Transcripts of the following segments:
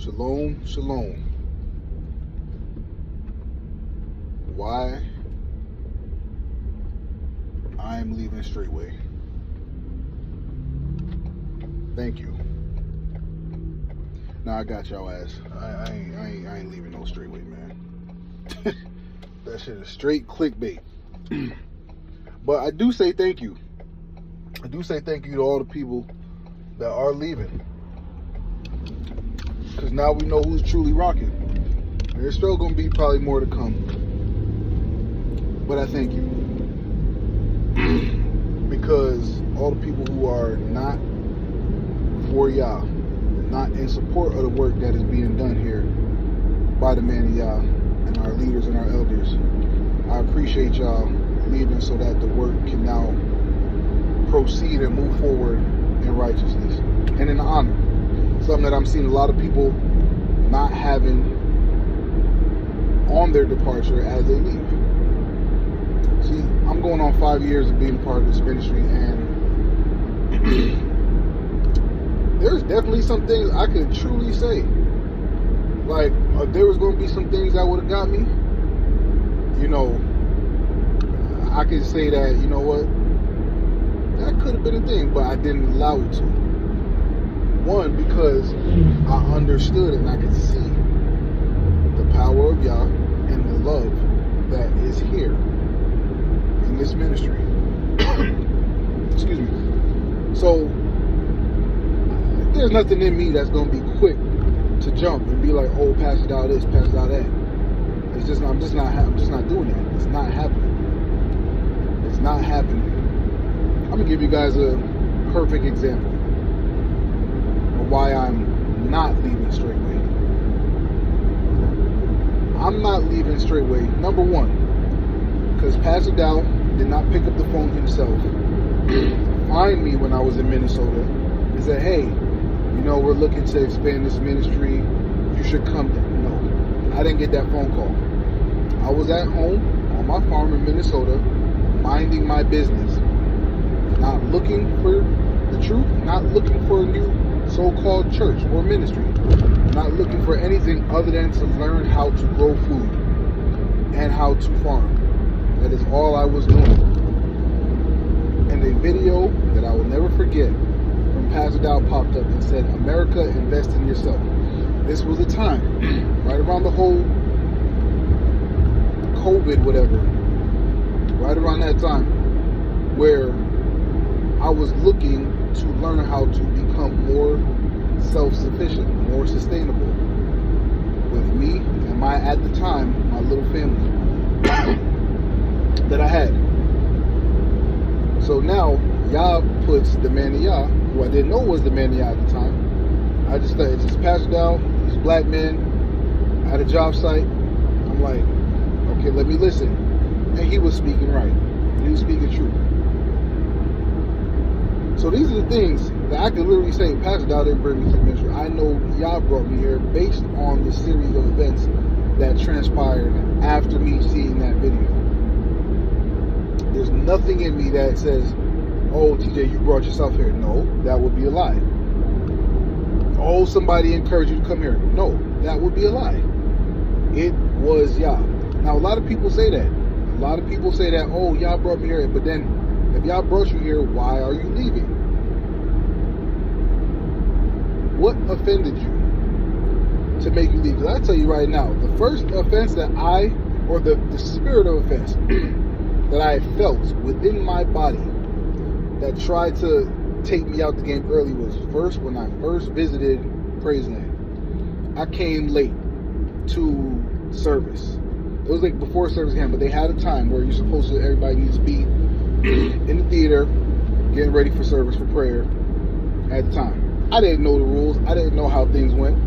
Shalom, shalom. Why I am leaving Straitway. Thank you. Now I got y'all ass. I ain't leaving no Straitway, man. That shit is straight clickbait. But I do say thank you. I do say thank you to all the people that are leaving. Because now we know who's truly rocking. There's still going to be probably more to come. But I thank you. Because all the people who are not for Yah, not in support of the work that is being done here by the man of Yah and our leaders and our elders, I appreciate y'all leaving so that the work can now proceed and move forward in righteousness and in honor. Something that I'm seeing a lot of people not having on their departure as they leave. See, I'm going on 5 years of being part of this ministry, and there's definitely some things I could truly say. Like, there was going to be some things that would have got me. You know, I could say that, you know what, that could have been a thing, but I didn't allow it to. One, because I understood and I could see the power of Yah and the love that is here in this ministry. Excuse me. So there's nothing in me that's gonna be quick to jump and be like, oh, pass it out this, pass it out that. It's just I'm just not doing that. It's not happening. It's not happening. I'm gonna give you guys a perfect example of why I'm not leaving Straitway. I'm not leaving Straitway, number one, because Pastor Dow did not pick up the phone himself, find me when I was in Minnesota, and said, hey, you know, we're looking to expand this ministry, you should come. No, I didn't get that phone call. I was at home on my farm in Minnesota, minding my business, not looking for the truth, not looking for a new so-called church or ministry, not looking for anything other than to learn how to grow food and how to farm. That is all I was doing. And a video that I will never forget from Pastor Dow popped up and said, America, invest in yourself. This was a time, right around the whole COVID, whatever, right around that time, where I was looking to learn how to become more self-sufficient, more sustainable with me and my, at the time, my little family that I had. So now, Yah puts the man of Yah, who I didn't know was the man of Yah at the time. I just thought, it's just Pastor Dow, he's a black man, at a job site. I'm like, okay, let me listen. And he was speaking right. He was speaking true. So these are the things that I could literally say, Pastor Dow didn't bring me to the ministry. I know Yah brought me here based on the series of events that transpired after me seeing that video. There's nothing in me that says, oh, TJ, you brought yourself here. No, that would be a lie. Oh, somebody encouraged you to come here. No, that would be a lie. It was Yah. Now, a lot of people say that. A lot of people say that, oh, Yah brought me here, but then if Yah brought you here, why are you leaving? What offended you to make you leave? Because I tell you right now, the first offense that the spirit of offense that I felt within my body that tried to take me out the game early was first when I first visited Praise Land. I came late to service. It was like before service came, but they had a time where you're supposed to, everybody needs to be in the theater, getting ready for service for prayer at the time. I didn't know the rules. I didn't know how things went.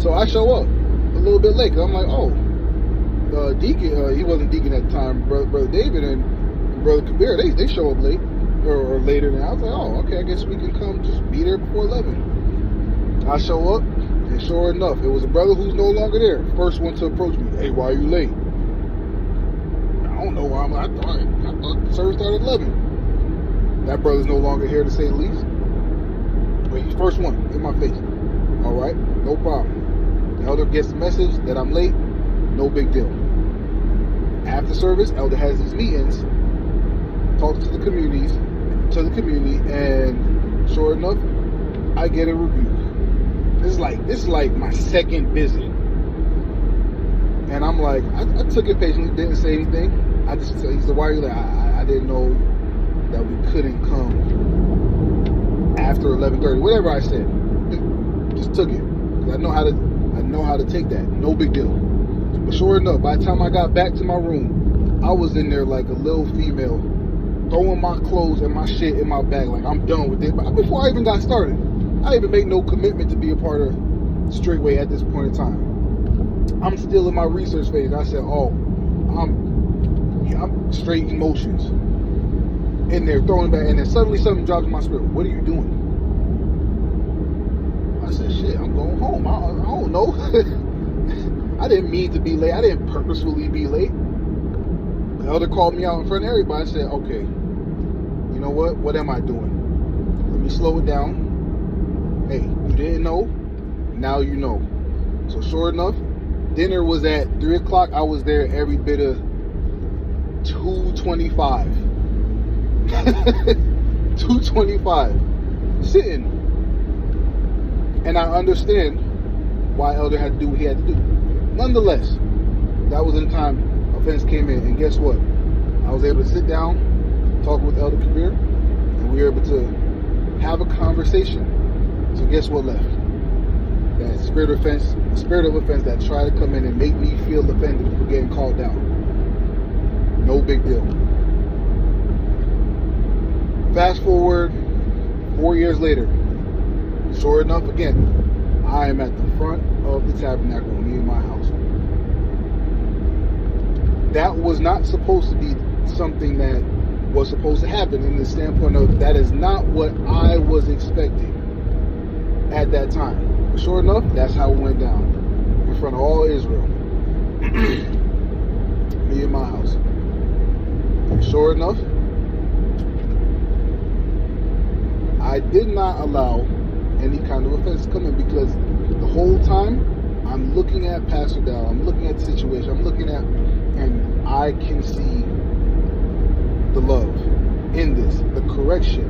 So I show up a little bit late. I'm like, oh, Deacon, he wasn't Deacon at the time, Brother David and Brother Kabir, they show up late or later. And I was like, oh, okay, I guess we can come just be there before 11. I show up, and sure enough, it was a brother who's no longer there. First one to approach me. Hey, why are you late? I don't know why. I thought the service started at 11. That brother's no longer here, to say the least. But he's first one in my face. All right, no problem. The elder gets the message that I'm late, no big deal. After service, elder has these meetings, talks to the community, and sure enough, I get a rebuke. This is like my second visit, and I'm like, I took it patiently, didn't say anything. I just said, he said, why are you late? I didn't know that we couldn't come after 11:30, whatever I said. Just took it. I know how to take that. No big deal. But sure enough, by the time I got back to my room, I was in there like a little female, throwing my clothes and my shit in my bag, like I'm done with it. But before I even got started, I didn't even make no commitment to be a part of Straitway at this point in time. I'm still in my research phase. I said, I'm straight emotions in there, throwing it back, and then suddenly something drops in my spirit. What are you doing? I said, shit, I'm going home. I don't know. I didn't mean to be late. I didn't purposefully be late. The elder called me out in front of everybody. I said, okay, you know what? What am I doing? Let me slow it down. Hey, you didn't know. Now you know. So sure enough, dinner was at 3 o'clock. I was there every bit of 2:25. 2:25. Sitting. And I understand why elder had to do what he had to do. Nonetheless, that was in time offense came in, and guess what? I was able to sit down, talk with Elder Kabir, and we were able to have a conversation. So guess what left? That spirit of offense that tried to come in and make me feel offended for getting called down. No big deal. Fast forward 4 years later. Sure enough, again, I am at the front of the tabernacle, me and my house. That was not supposed to be something that was supposed to happen in the standpoint of that is not what I was expecting at that time. But sure enough, that's how it went down in front of all Israel. Me and my house. And sure enough, I did not allow any kind of offense to come in, because the whole time I'm looking at Pastor Dow, I'm looking at the situation, I'm looking at, and I can see the love in this, the correction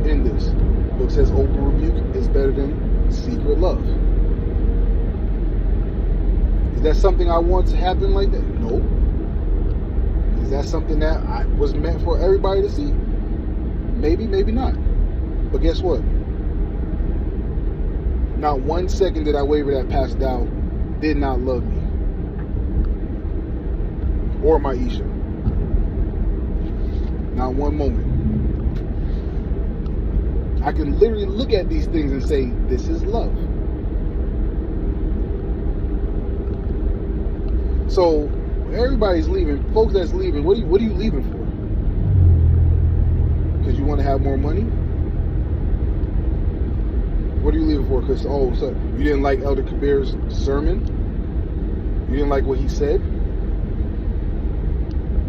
in this. The book says open rebuke is better than secret love. Is that something I want to happen like that? No. Is that something that was meant for everybody to see? Maybe, maybe not. But guess what? Not 1 second did I waver that Pastor Dow did not love me. Or my Isha. Not one moment. I can literally look at these things and say, this is love. So, everybody's leaving. Folks that's leaving, what are you leaving for? Because you want to have more money? What are you leaving for? Because, so you didn't like Elder Kabir's sermon? You didn't like what he said?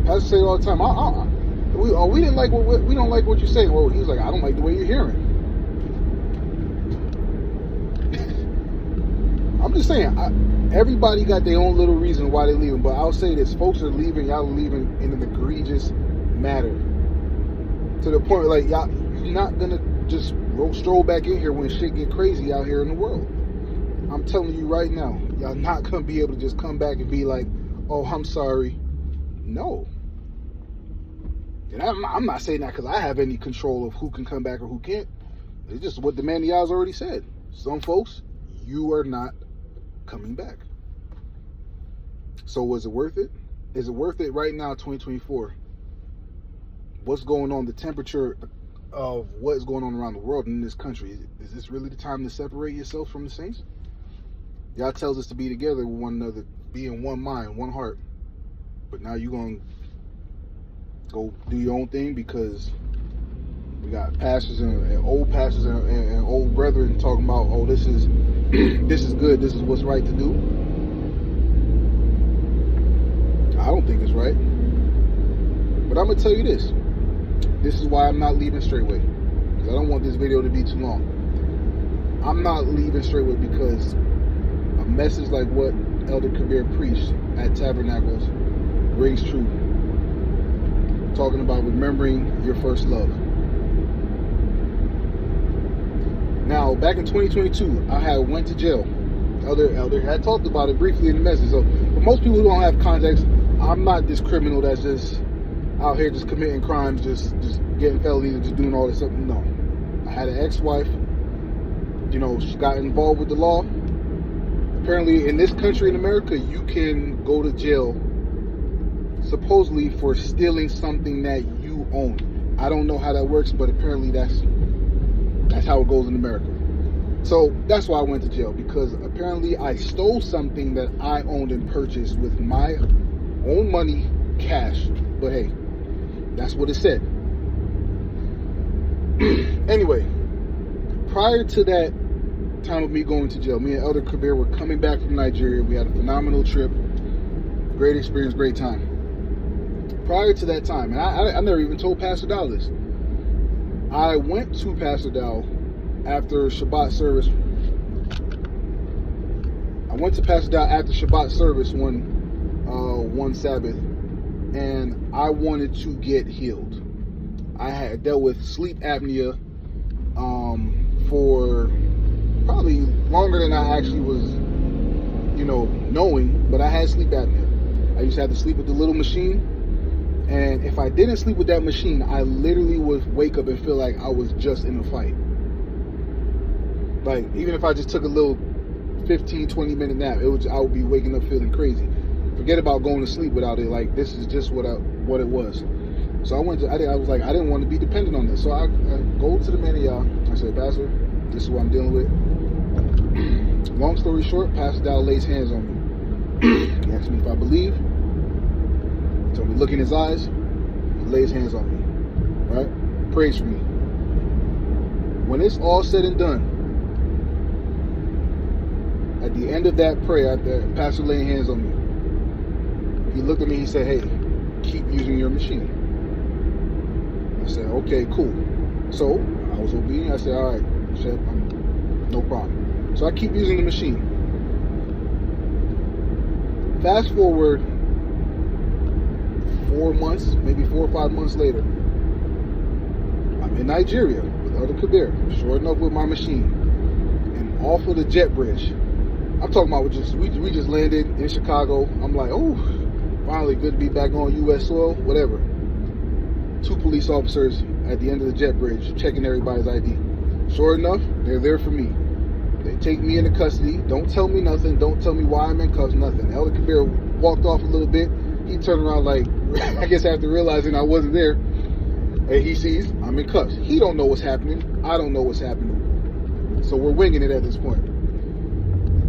Pastor say it all the time. We didn't like we don't like what you're saying. Well, he was like, I don't like the way you're hearing. I'm just saying, everybody got their own little reason why they're leaving. But I'll say this: folks are leaving. Y'all are leaving in an egregious manner. To the point, like, y'all, you're not gonna just stroll back in here when shit get crazy out here in the world. I'm telling you right now, y'all not gonna be able to just come back and be like, oh, I'm sorry. No. And I'm not saying that because I have any control of who can come back or who can't. It's just what the man of y'all's already said. Some folks, you are not coming back. So was it worth it? Is it worth it right now, 2024? What's going on, the temperature of what is going on around the world in this country? Is this really the time to separate yourself from the saints? God tells us to be together with one another, be in one mind, one heart. But now you're going to go do your own thing because we got pastors and old pastors and old brethren talking about, oh, this is this is good, this is what's right to do. I don't think it's right. But I'm going to tell you this. This is why I'm not leaving Straitway, because I don't want this video to be too long. I'm not leaving Straitway because a message like what Elder Kabir preached at Tabernacles rings true. Talking about remembering your first love. Now, back in 2022, I had went to jail. Elder had talked about it briefly in the message. So, for most people who don't have context, I'm not this criminal that's just out here just committing crimes, just getting felonies and just doing all this stuff. No. I had an ex-wife. You know, she got involved with the law. Apparently, in this country, in America, you can go to jail supposedly for stealing something that you own. I don't know how that works, but apparently that's how it goes in America. So that's why I went to jail, because apparently I stole something that I owned and purchased with my own money, cash. But hey, that's what it said. Anyway, prior to that time of me going to jail, me and Elder Kabir were coming back from Nigeria. We had a phenomenal trip, great experience, great time. Prior to that time, and I never even told Pastor Dow this, I went to Pastor Dow after Shabbat service. I went to Pastor Dow after Shabbat service one Sabbath, and I wanted to get healed. I had dealt with sleep apnea for probably longer than I actually was, knowing, but I had sleep apnea. I used to have to sleep with the little machine, and if I didn't sleep with that machine, I literally would wake up and feel like I was just in a fight. Like, even if I just took a little 15-20 minute nap, I would be waking up feeling crazy. Forget about going to sleep without it. Like, this is just what it was. So I was like, I didn't want to be dependent on this. So I go to the man of y'all. I said, Pastor, this is what I'm dealing with. Long story short, Pastor Dow lays hands on me. He asked me if I believe. He told me, look in his eyes. He lays hands on me. Right? Prays for me. When it's all said and done, at the end of that prayer, after Pastor laying hands on me, he looked at me, he said, hey, keep using your machine. I said, okay, cool. So I was obedient. I said, all right, Chef, no problem. So I keep using the machine. Fast forward 4 months, maybe 4 or 5 months later, I'm in Nigeria with Elder Kabir, sure enough with my machine, and off of the jet bridge. I'm talking about we just landed in Chicago. I'm like, oh, finally good to be back on U.S. soil, whatever. 2 police officers at the end of the jet bridge checking everybody's ID. Sure enough, they're there for me. They take me into custody. Don't tell me nothing. Don't tell me why I'm in cuffs, nothing. Elder Kabir walked off a little bit. He turned around like, I guess after realizing I wasn't there, and he sees I'm in cuffs. He don't know what's happening. I don't know what's happening. So we're winging it at this point.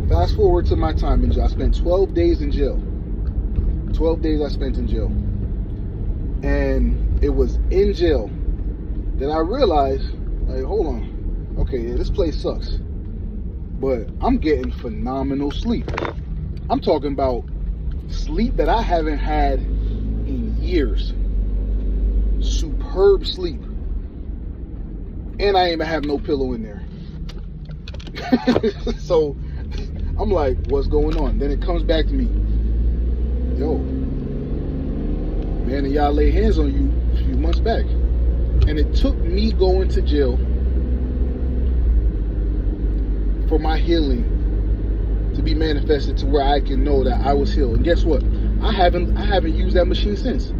Fast forward to my time in jail. I spent 12 days in jail. 12 days I spent in jail. And it was in jail that I realized, like, hold on. Okay, yeah, this place sucks. But I'm getting phenomenal sleep. I'm talking about sleep that I haven't had in years. Superb sleep. And I ain't even have no pillow in there. So I'm like, what's going on? Then it comes back to me. Yo, man, and y'all lay hands on you a few months back. And it took me going to jail for my healing to be manifested to where I can know that I was healed. And guess what? I haven't used that machine since.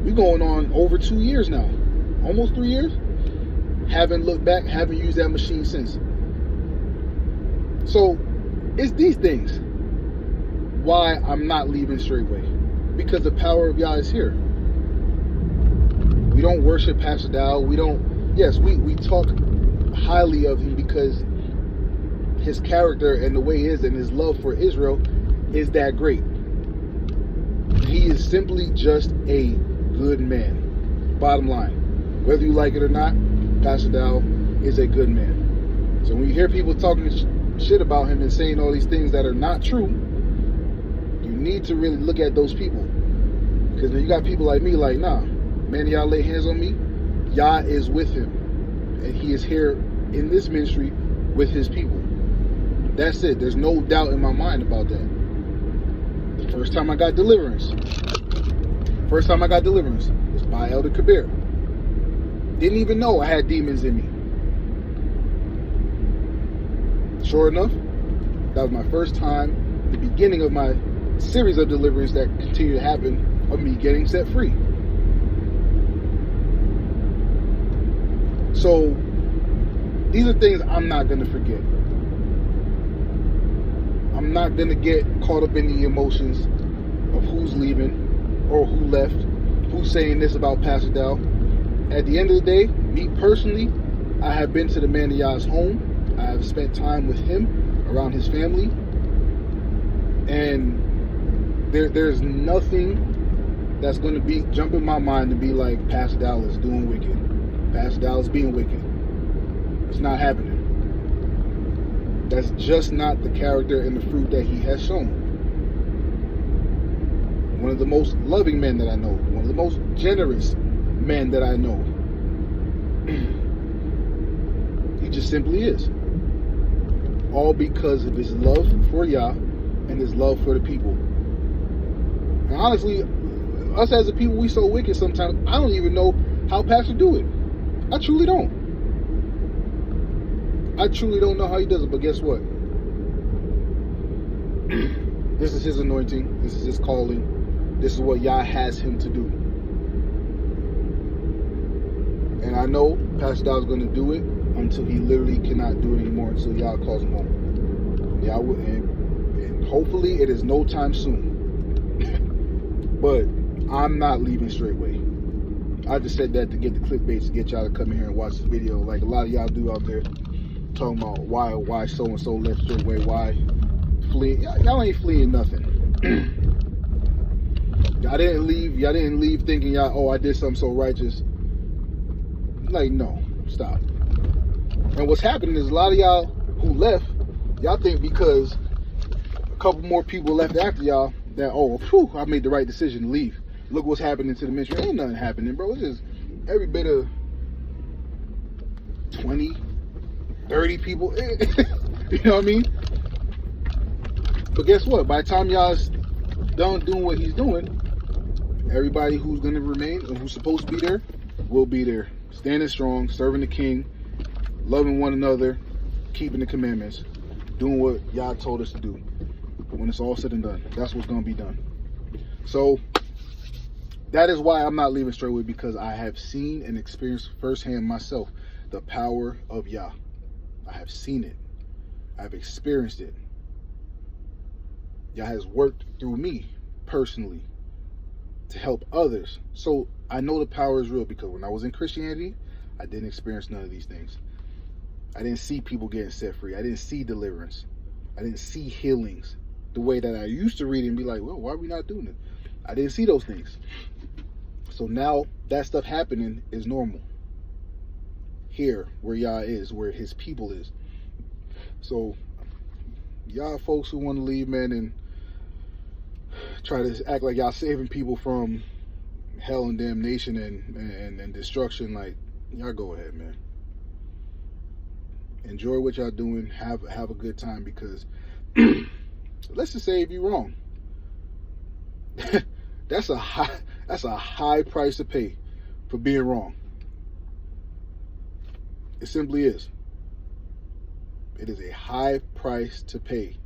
We're going on over 2 years now. Almost 3 years. Haven't looked back, haven't used that machine since. So it's these things why I'm not leaving Straitway. Because the power of Yah is here. We don't worship Pastor Dow. We talk highly of him because his character and the way he is and his love for Israel is that great. He is simply just a good man. Bottom line. Whether you like it or not, Pastor Dow is a good man. So when you hear people talking shit about him and saying all these things that are not true, you need to really look at those people. Because then you got people like me like, nah, man, y'all lay hands on me. Yah is with him. And he is here in this ministry with his people. That's it. There's no doubt in my mind about that. The first time I got deliverance was by Elder Kabir. Didn't even know I had demons in me. Sure enough, that was my first time, the beginning of my series of deliverance that continued to happen, of me getting set free. So these are things I'm not going to forget. I'm not going to get caught up in the emotions of who's leaving or who left, who's saying this about Pastor Dow. At the end of the day, me personally, I have been to the man of Yah's home. I have spent time with him, around his family, and there's nothing that's going to be jump in my mind to be like Pastor Dow is doing wicked. Pastor Dow is being wicked. It's not happening. That's just not the character and the fruit that he has shown. One of the most loving men that I know. One of the most generous men that I know. He just simply is. All because of his love for Yah and his love for the people. And honestly, us as a people, we so wicked sometimes, I don't even know how Pastor do it. I truly don't. I truly don't know how he does it, but guess what? This is his anointing. This is his calling. This is what Yah has him to do. And I know Pastor Dow is going to do it until he literally cannot do it anymore, until Yah calls him home. Yah will, and hopefully it is no time soon. But I'm not leaving Straitway. I just said that to get the clickbait, to get y'all to come in here and watch this video, like a lot of y'all do out there, talking about why so and so left Straitway, why flee. Y'all ain't fleeing nothing. Y'all didn't leave thinking I did something so righteous. Like, no, stop. And what's happening is a lot of y'all who left, y'all think because a couple more people left after y'all that, I made the right decision to leave. Look what's happening to the ministry. Ain't nothing happening, bro. It's just every bit of 20, 30 people. You know what I mean? But guess what? By the time y'all's done doing what he's doing, everybody who's going to remain and who's supposed to be there will be there. Standing strong, serving the king, loving one another, keeping the commandments, doing what Yah told us to do. When it's all said and done, that's what's going to be done. So that is why I'm not leaving Straitway, because I have seen and experienced firsthand myself the power of Yah. I have seen it. I've experienced it. Yah has worked through me personally to help others. So I know the power is real, because when I was in Christianity, I didn't experience none of these things. I didn't see people getting set free. I didn't see deliverance. I didn't see healings the way that I used to read and be like, well, why are we not doing it? I didn't see those things. So now that stuff happening is normal. Here, where Yah is, where his people is. So y'all folks who want to leave, man, and try to act like y'all saving people from hell and damnation and destruction, like, y'all go ahead, man. Enjoy what y'all doing. Have a good time, because let's just say if you're wrong, that's a high price to pay for being wrong. It simply is. It is a high price to pay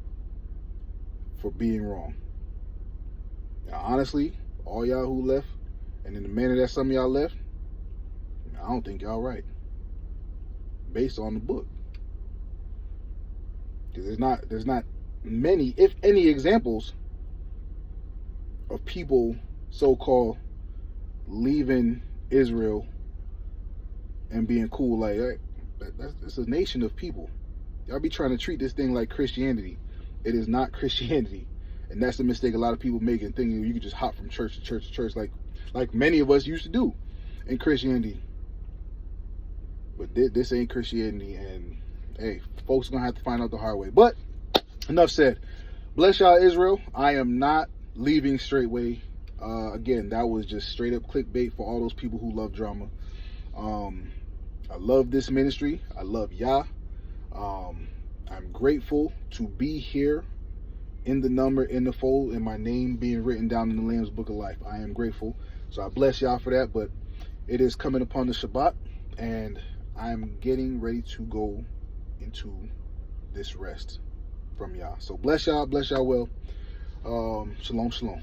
for being wrong. Now, honestly, all y'all who left, and in the manner that some of y'all left, I don't think y'all right, based on the book. Because there's not many, if any, examples of people so-called leaving Israel and being cool. Like, that's a nation of people. Y'all be trying to treat this thing like Christianity. It is not Christianity. And that's the mistake a lot of people make, in thinking you can just hop from church to church to church, like many of us used to do in Christianity. But this ain't Christianity, and hey, folks are gonna have to find out the hard way. But enough said. Bless y'all, Israel. I am not leaving Straitway. Again, that was just straight up clickbait for all those people who love drama. I love this ministry. I love Yah. I'm grateful to be here in the number, in the fold, and my name being written down in the Lamb's Book of Life. I am grateful. So I bless y'all for that. But it is coming upon the Shabbat, and I'm getting ready to go into this rest from y'all. So bless y'all well. Shalom, shalom.